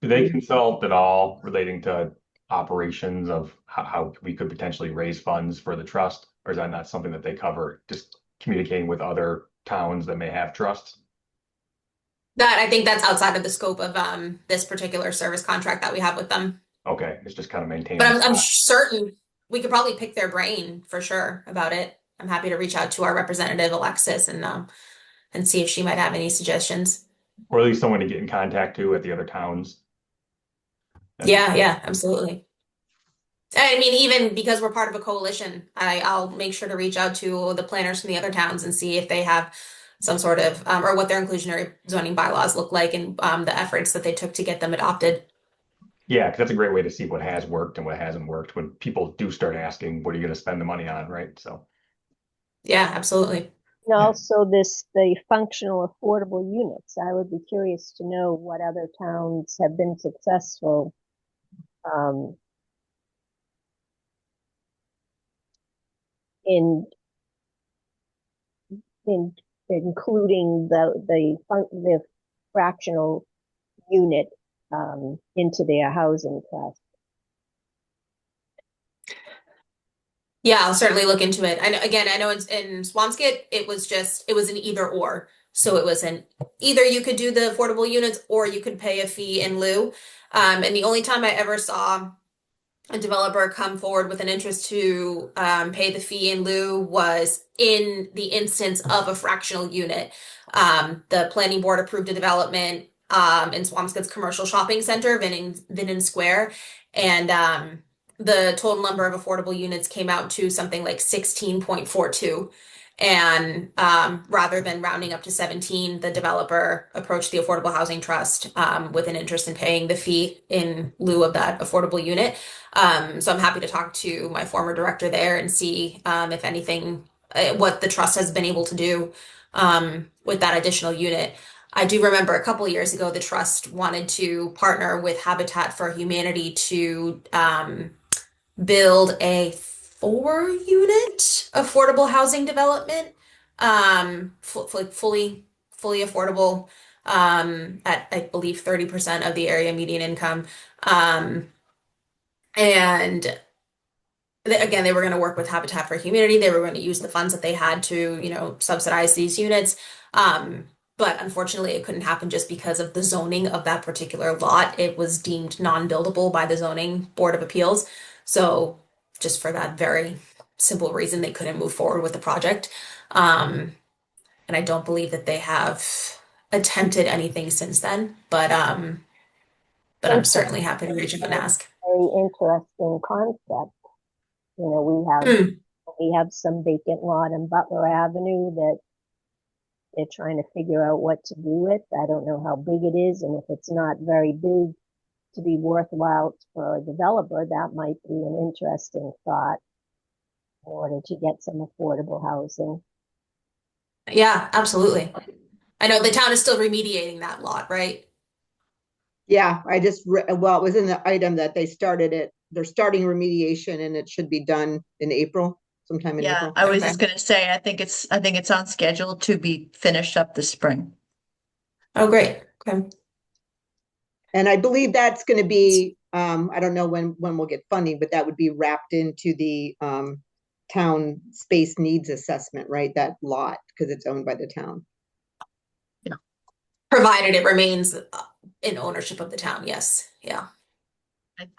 Do they consult at all relating to operations of how we could potentially raise funds for the trust? Or is that not something that they cover? Just communicating with other towns that may have trusts? That I think that's outside of the scope of this particular service contract that we have with them. Okay, it's just kind of maintaining. But I'm certain we could probably pick their brain for sure about it. I'm happy to reach out to our representative Alexis and see if she might have any suggestions. Or at least someone to get in contact to at the other towns. Yeah, absolutely. I mean, even because we're part of a coalition, I'll make sure to reach out to the planners from the other towns and see if they have some sort of or what their inclusionary zoning bylaws look like and the efforts that they took to get them adopted. Yeah, because that's a great way to see what has worked and what hasn't worked when people do start asking, what are you going to spend the money on, right? So, Yeah, absolutely. and also the functional affordable units. I would be curious to know what other towns have been successful in including the fractional unit into their housing trust. Yeah, I'll certainly look into it. I know in Swampscott, it was an either or. So it was an either you could do the affordable units or you could pay a fee in lieu. And the only time I ever saw a developer come forward with an interest to pay the fee in lieu was in the instance of a fractional unit. The planning board approved a development in Swampscott's commercial shopping center, Vinen Square, and the total number of affordable units came out to something like 16.42. And rather than rounding up to 17, the developer approached the Affordable Housing Trust with an interest in paying the fee in lieu of that affordable unit. So I'm happy to talk to my former director there and see if anything, what the trust has been able to do with that additional unit. I do remember a couple of years ago, the trust wanted to partner with Habitat for Humanity to build a 4-unit affordable housing development, fully affordable, at I believe 30% of the area median income. And again, they were going to work with Habitat for Humanity. They were going to use the funds that they had to, subsidize these units. But unfortunately, it couldn't happen just because of the zoning of that particular lot. It was deemed non-buildable by the Zoning Board of Appeals. So just for that very simple reason, they couldn't move forward with the project. And I don't believe that they have attempted anything since then. But I'm certainly happy to reach out and ask. Very interesting concept. Mm. We have some vacant lot in Butler Avenue that they're trying to figure out what to do with. I don't know how big it is, and if it's not very big to be worthwhile for a developer, that might be an interesting thought in order to get some affordable housing. Yeah, absolutely. I know the town is still remediating that lot, right? Yeah, well, it was in the item that they're starting remediation and it should be done in April, sometime in Yeah, April. I was Okay. just gonna say, I think it's on schedule to be finished up this spring. Oh, great. Okay. And I believe that's going to be, I don't know when we'll get funding, but that would be wrapped into the town space needs assessment, right? That lot, because it's owned by the town. Provided it remains in ownership of the town, yes. Yeah.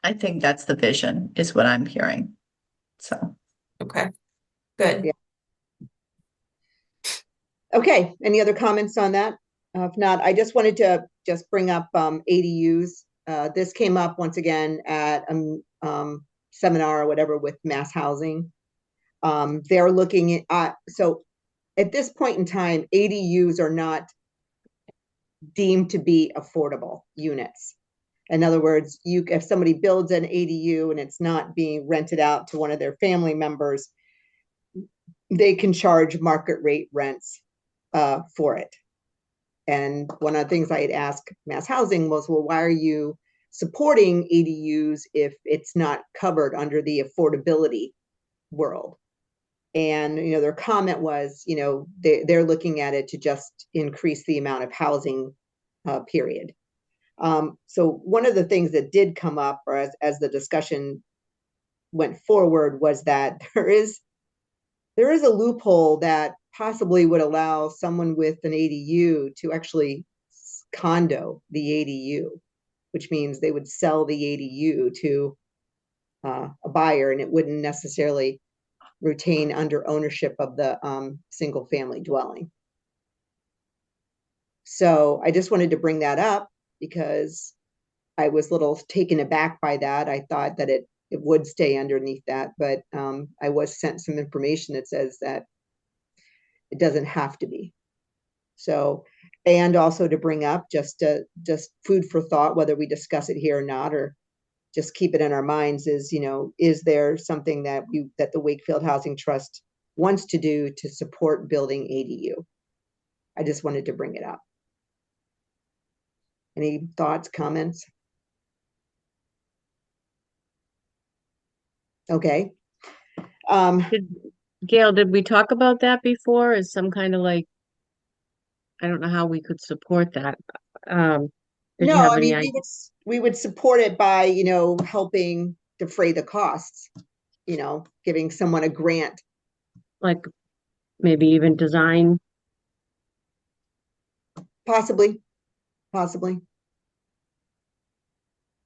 I think that's the vision, is what I'm hearing. So, Okay. Good. Yeah. Okay, any other comments on that? If not, I just wanted to just bring up ADUs. This came up once again at a seminar or whatever with Mass Housing. They're looking at, so at this point in time, ADUs are not deemed to be affordable units. In other words, if somebody builds an ADU and it's not being rented out to one of their family members, they can charge market rate rents for it. And one of the things I had asked Mass Housing was, well, why are you supporting ADUs if it's not covered under the affordability world? And their comment was, they're looking at it to just increase the amount of housing, period. So one of the things that did come up, or as the discussion went forward, was that there is a loophole that possibly would allow someone with an ADU to actually condo the ADU, which means they would sell the ADU to a buyer, and it wouldn't necessarily retain under ownership of the single family dwelling. So I just wanted to bring that up because I was a little taken aback by that. I thought that it would stay underneath that, but I was sent some information that says that it doesn't have to be. So, and also to bring up just food for thought, whether we discuss it here or not, or just keep it in our minds, is, is there something that the Wakefield Housing Trust wants to do to support building ADU? I just wanted to bring it up. Any thoughts, comments? Okay. Gail, did we talk about that before? As some kind of I don't know how we could support that. Did you No, have I any mean, idea? we would support it by, helping defray the costs, giving someone a grant. Like maybe even design? Possibly.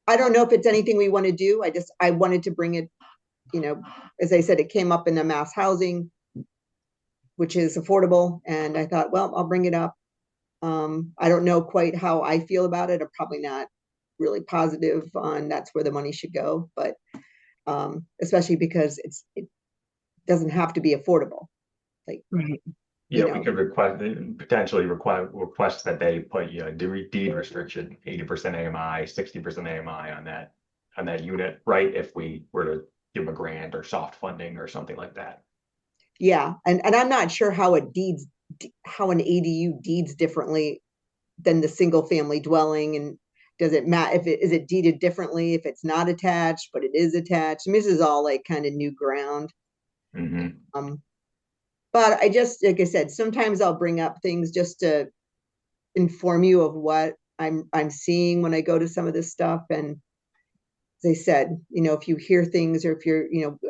I don't know if it's anything we want to do. I wanted to bring it, as I said, it came up in the Mass Housing, which is affordable. And I thought, well, I'll bring it up. I don't know quite how I feel about it. I'm probably not really positive on that's where the money should go, but especially because it doesn't have to be affordable. Right. Yeah, we could potentially request that they put deed restriction, 80% AMI, 60% AMI on that unit, right? If we were to give them a grant or soft funding or something like that. Yeah, and I'm not sure how an ADU deeds differently than the single family dwelling, and does it matter is it deeded differently if it's not attached but it is attached? I mean, this is all kind of new ground. Mm-hmm. But I just, like I said, sometimes I'll bring up things just to inform you of what I'm seeing when I go to some of this stuff. And as I said, if you hear things or if you're,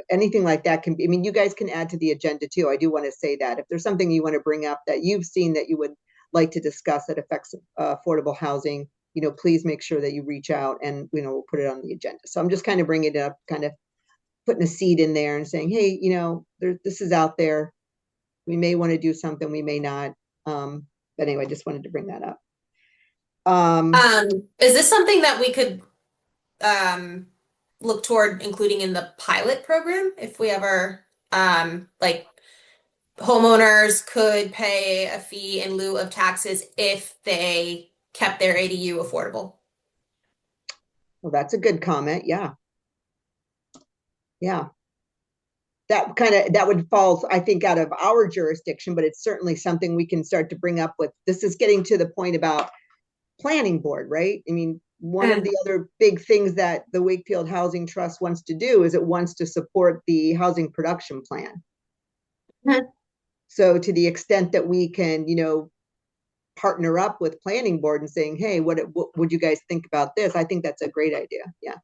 anything like that can be, I mean, you guys can add to the agenda too. I do want to say that if there's something you want to bring up that you've seen that you would like to discuss that affects affordable housing, please make sure that you reach out and, we'll put it on the agenda. So I'm just kind of bringing it up, kind of putting a seed in there and saying, hey, this is out there. We may want to do something, we may not. But anyway, I just wanted to bring that up. Is this something that we could look toward including in the pilot program if we ever like homeowners could pay a fee in lieu of taxes if they kept their ADU affordable? Well, that's a good comment. Yeah. Yeah. That would fall, I think, out of our jurisdiction, but it's certainly something we can start to bring up with. This is getting to the point about planning board, right? I mean, one of the other big things that the Wakefield Housing Trust wants to do is it wants to support the housing production plan. So to the extent that we can, partner up with planning board and saying, hey, what would you guys think about this? I think that's a great idea. Yeah.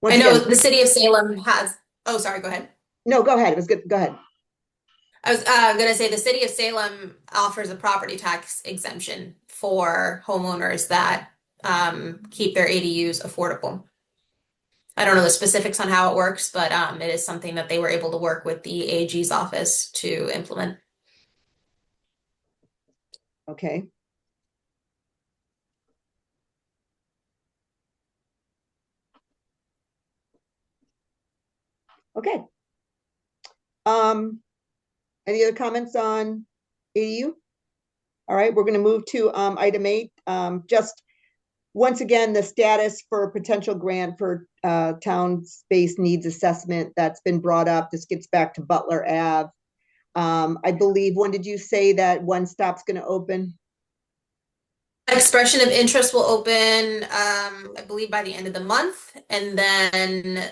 I know the city of Salem has, oh, sorry, go ahead. No, go ahead. It was good. Go ahead. I was going to say the city of Salem offers a property tax exemption for homeowners that keep their ADUs affordable. I don't know the specifics on how it works, but it is something that they were able to work with the AG's office to implement. Okay. Okay. Any other comments on ADU? All right, we're going to move to item 8. Just once again, the status for potential grant for town space needs assessment that's been brought up. This gets back to Butler Ave. I believe, when did you say that One Stop's going to open? Expression of interest will open, I believe, by the end of the month, and then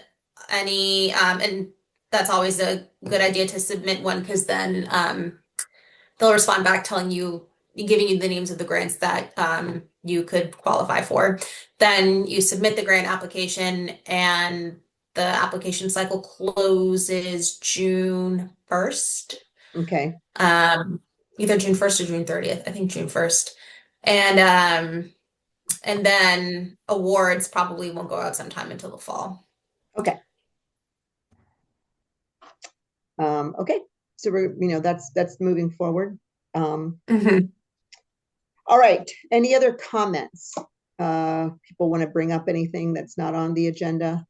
and that's always a good idea to submit one because then they'll respond back telling you, giving you the names of the grants that you could qualify for. Then you submit the grant application, and the application cycle closes June 1st. Okay. Either June 1st or June 30th. I think June 1st. And then awards probably won't go out sometime until the fall. Okay. Okay. So we're, that's moving forward. All right. Any other comments? People want to bring up anything that's not on the agenda?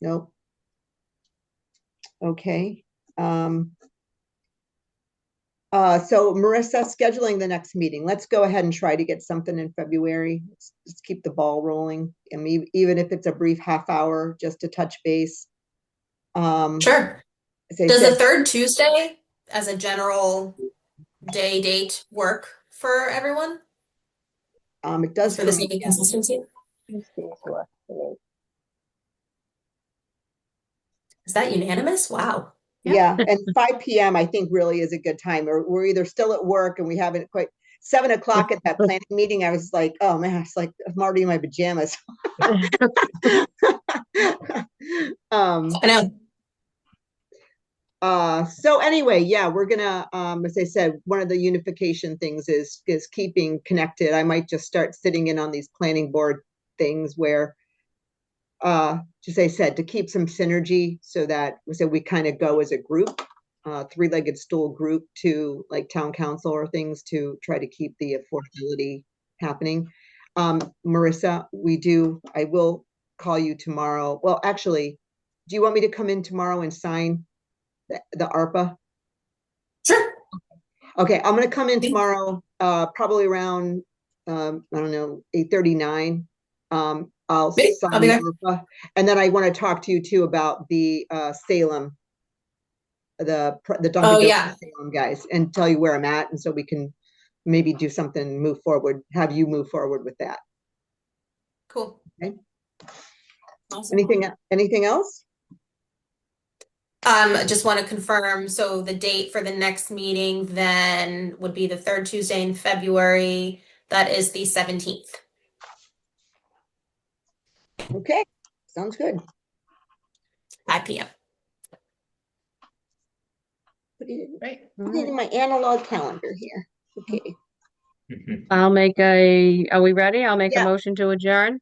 Nope. Okay. So Marissa, scheduling the next meeting. Let's go ahead and try to get something in February. Let's keep the ball rolling. I mean, even if it's a brief half hour, just to touch base. Sure. Does the third Tuesday as a general date work for everyone? It does for the sake of consistency. Tuesdays work for me. Is that unanimous? Wow. Yeah, and 5 p.m. I think really is a good time. Or we're either still at work and we haven't quite 7 o'clock at that planning meeting. I was like, oh man, it's like I'm already in my pajamas. I know. So anyway, yeah, we're gonna, as I said, one of the unification things is keeping connected. I might just start sitting in on these planning board things where, just as I said, to keep some synergy so that we kind of go as a group, three-legged stool group to like town council or things to try to keep the affordability happening. Marissa, I will call you tomorrow. Well, actually, do you want me to come in tomorrow and sign the ARPA? Sure. Okay, I'm gonna come in tomorrow, probably around, I don't know, 8:39. I'll sign the ARPA, and then I want to talk to you too about the Salem, the Dunkin' Donuts Salem guys, and tell you where I'm at, and so we can maybe do something, move forward, have you move forward with that. Cool. Okay. Awesome. Anything else? I just want to confirm, so the date for the next meeting then would be the third Tuesday in February. That is the 17th. Okay, sounds good. 5 p.m. Put it in, Right. put it in my analog calendar here. Okay. Are we ready? I'll make a Yeah. motion to adjourn.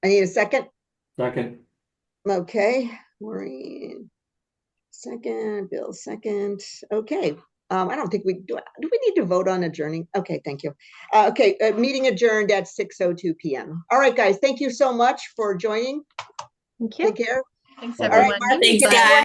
I need a second. Second. Okay, Maureen, second, Bill, second. Okay. I don't think do we need to vote on adjourning? Okay, thank you. Okay, meeting adjourned at 6:02 p.m. All right, guys, thank you so much for joining. Thank you. Take care. Thanks, All right. everyone. Mark, Thanks, Bye. guys.